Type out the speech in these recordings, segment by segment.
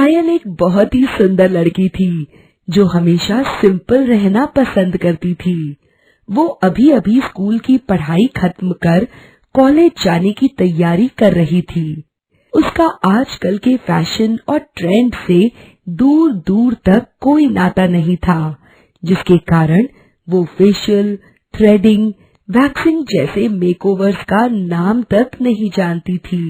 पायल एक बहुत ही सुंदर लड़की थी जो हमेशा सिंपल रहना पसंद करती थी। वो अभी अभी स्कूल की पढ़ाई खत्म कर कॉलेज जाने की तैयारी कर रही थी। उसका आजकल के फैशन और ट्रेंड से दूर दूर तक कोई नाता नहीं था, जिसके कारण वो फेशियल, थ्रेडिंग, वैक्सिंग जैसे मेकओवर्स का नाम तक नहीं जानती थी।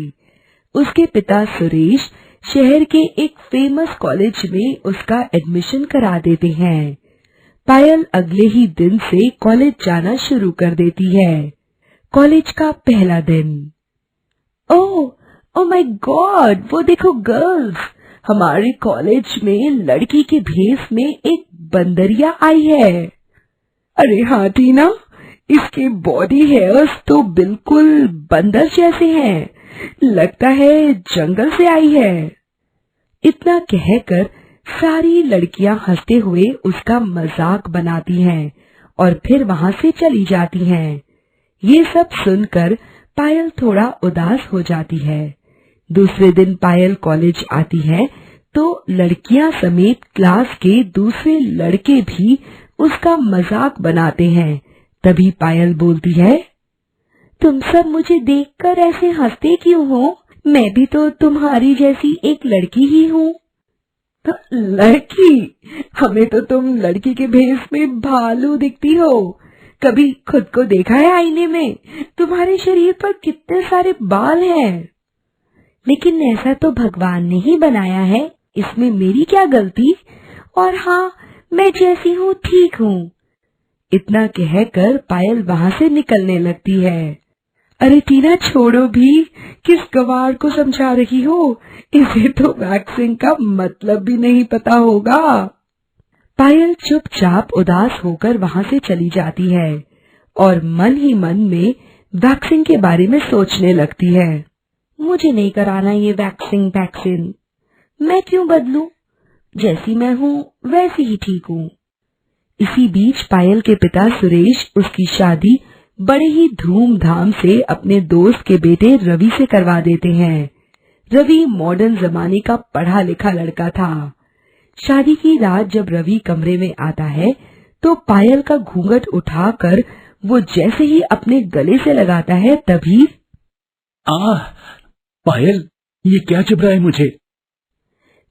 उसके पिता सुरेश शहर के एक फेमस कॉलेज में उसका एडमिशन करा देते हैं। पायल अगले ही दिन से कॉलेज जाना शुरू कर देती है। कॉलेज का पहला दिन। ओह माय गॉड, वो देखो गर्ल्स, हमारे कॉलेज में लड़की के भेष में एक बंदरिया आई है। अरे हाँ टीना, इसके बॉडी हेयर्स तो बिल्कुल बंदर जैसे हैं, लगता है जंगल से आई है। इतना कहकर सारी लड़कियां हंसते हुए उसका मजाक बनाती हैं और फिर वहां से चली जाती हैं। ये सब सुनकर पायल थोड़ा उदास हो जाती है। दूसरे दिन पायल कॉलेज आती है तो लड़कियां समेत क्लास के दूसरे लड़के भी उसका मजाक बनाते हैं। तभी पायल बोलती है, तुम सब मुझे देखकर ऐसे हंसते क्यों हो? मैं भी तो तुम्हारी जैसी एक लड़की ही हूँ। लड़की? हमें तो तुम लड़की के भेष में भालू दिखती हो। कभी खुद को देखा है आईने में? तुम्हारे शरीर पर कितने सारे बाल हैं। लेकिन ऐसा तो भगवान ने ही बनाया है, इसमें मेरी क्या गलती? और हाँ, मैं जैसी हूँ ठीक हूँ। इतना कहकर पायल वहां से निकलने लगती है। अरे टीना छोड़ो भी, किस गवार को समझा रही हो? इसे तो वैक्सिंग का मतलब भी नहीं पता होगा। पायल चुपचाप उदास होकर वहां से चली जाती है और मन ही मन में वैक्सिंग के बारे में सोचने लगती है। मुझे नहीं कराना ये वैक्सिंग वैक्सीन, मैं क्यों बदलूं? जैसी मैं हूँ वैसी ही ठीक हूँ। इसी बीच पायल के पिता सुरेश उसकी शादी बड़े ही धूमधाम से अपने दोस्त के बेटे रवि से करवा देते हैं। रवि मॉडर्न जमाने का पढ़ा लिखा लड़का था। शादी की रात जब रवि कमरे में आता है तो पायल का घूंघट उठाकर वो जैसे ही अपने गले से लगाता है तभी पायल, ये क्या चुभ रहा है मुझे?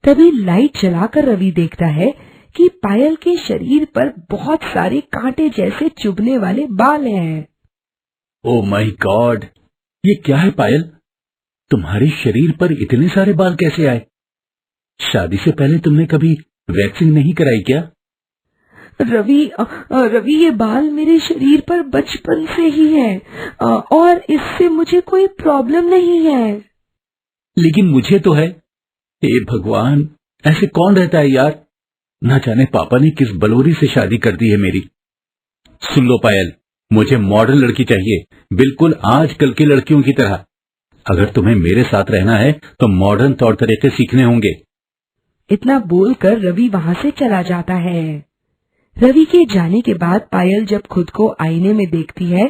तभी लाइट जलाकर रवि देखता है कि पायल के शरीर पर बहुत सारे कांटे जैसे चुभने वाले बाल हैं। ओह माय गॉड, ये क्या है पायल? तुम्हारे शरीर पर इतने सारे बाल कैसे आए? शादी से पहले तुमने कभी वैक्सिंग नहीं कराई क्या? रवि, ये बाल मेरे शरीर पर बचपन से ही है और इससे मुझे कोई प्रॉब्लम नहीं है। लेकिन मुझे तो है। हे भगवान, ऐसे कौन रहता है यार? न जाने पापा ने किस बलोरी से शादी कर दी है मेरी। सुन लो पायल, मुझे मॉडर्न लड़की चाहिए, बिल्कुल आजकल की लड़कियों की तरह। अगर तुम्हें मेरे साथ रहना है तो मॉडर्न तौर तरीके सीखने होंगे। इतना बोलकर रवि वहां से चला जाता है। रवि के जाने के बाद पायल जब खुद को आईने में देखती है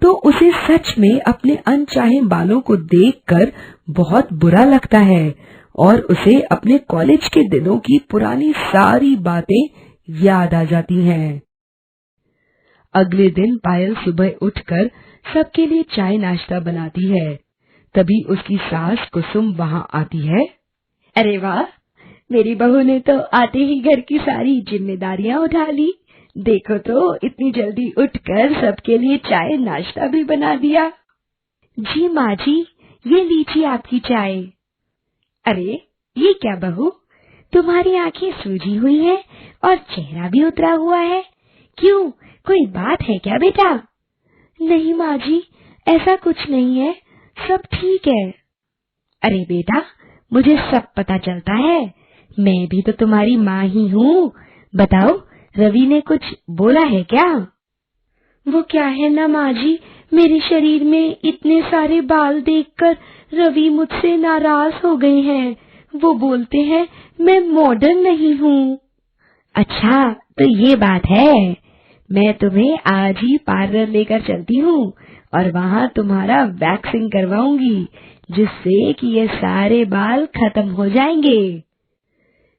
तो उसे सच में अपने अनचाहे बालों को देखकर बहुत बुरा लगता है और उसे अपने कॉलेज के दिनों की पुरानी सारी बातें याद आ जाती हैं। अगले दिन पायल सुबह उठकर सबके लिए चाय नाश्ता बनाती है। तभी उसकी सास कुसुम वहां आती है। अरे वाह, मेरी बहू ने तो आते ही घर की सारी जिम्मेदारियां उठा ली। देखो तो, इतनी जल्दी उठकर सबके लिए चाय नाश्ता भी बना दिया। जी माँ जी, ये लीजिए आपकी चाय। अरे ये क्या बहू, तुम्हारी आंखें सूजी हुई हैं और चेहरा भी उतरा हुआ है। क्यों, कोई बात है क्या बेटा? नहीं माँ जी, ऐसा कुछ नहीं है, सब ठीक है। अरे बेटा, मुझे सब पता चलता है, मैं भी तो तुम्हारी माँ ही हूँ। बताओ, रवि ने कुछ बोला है क्या? वो क्या है ना माँ जी, मेरे शरीर में इतने सारे बाल देखकर रवि मुझसे नाराज हो गए हैं। वो बोलते हैं मैं मॉडर्न नहीं हूँ। अच्छा, तो ये बात है। मैं तुम्हें आज ही पार्लर लेकर चलती हूँ और वहाँ तुम्हारा वैक्सिंग करवाऊंगी, जिससे कि ये सारे बाल खत्म हो जाएंगे।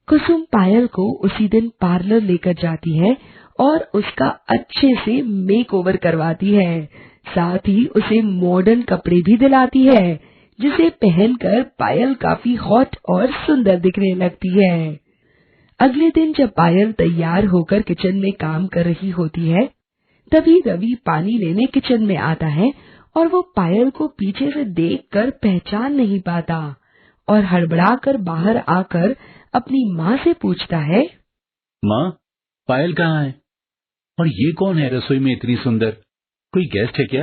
कुसुम पायल को उसी दिन पार्लर लेकर जाती है और उसका अच्छे से मेकओवर करवाती है। साथ ही उसे मॉडर्न कपड़े भी दिलाती है, जिसे पहनकर पायल काफी हॉट और सुंदर दिखने लगती है। अगले दिन जब पायल तैयार होकर किचन में काम कर रही होती है, तभी रवि पानी लेने किचन में आता है और वो पायल को पीछे से देखकर पहचान नहीं पाता और हड़बड़ाकर बाहर आकर अपनी माँ से पूछता है, माँ, पायल कहाँ है? और ये कौन है रसोई में इतनी सुंदर? कोई गेस्ट है क्या?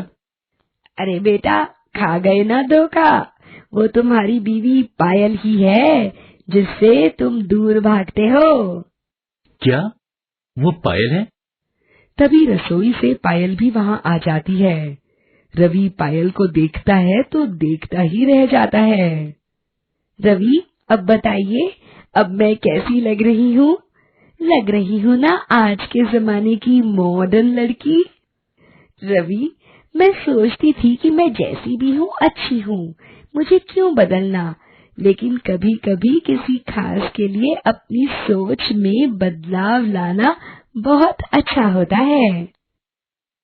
अरे बेटा, खा गए ना धोखा, वो तुम्हारी बीवी पायल ही है, जिससे तुम दूर भागते हो। क्या वो पायल है? तभी रसोई से पायल भी वहाँ आ जाती है। रवि पायल को देखता है तो देखता ही रह जाता है। रवि, अब बताइए, अब मैं कैसी लग रही हूँ? लग रही हूँ ना आज के जमाने की मॉडर्न लड़की? रवि, मैं सोचती थी कि मैं जैसी भी हूँ अच्छी हूँ, मुझे क्यों बदलना, लेकिन कभी कभी किसी खास के लिए अपनी सोच में बदलाव लाना बहुत अच्छा होता है।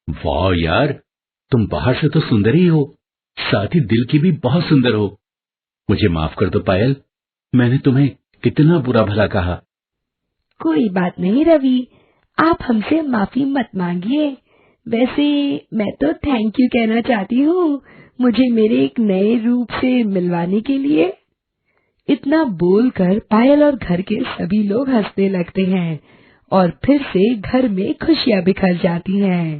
वाह यार, तुम बाहर से तो सुंदर ही हो, साथ ही दिल की भी बहुत सुंदर हो। मुझे माफ कर दो पायल, मैंने तुम्हें कितना बुरा भला कहा। कोई बात नहीं रवि, आप हमसे माफी मत मांगिए। वैसे मैं तो थैंक यू कहना चाहती हूँ, मुझे मेरे एक नए रूप से मिलवाने के लिए। इतना बोलकर पायल और घर के सभी लोग हंसने लगते हैं और फिर से घर में खुशियां बिखर जाती हैं।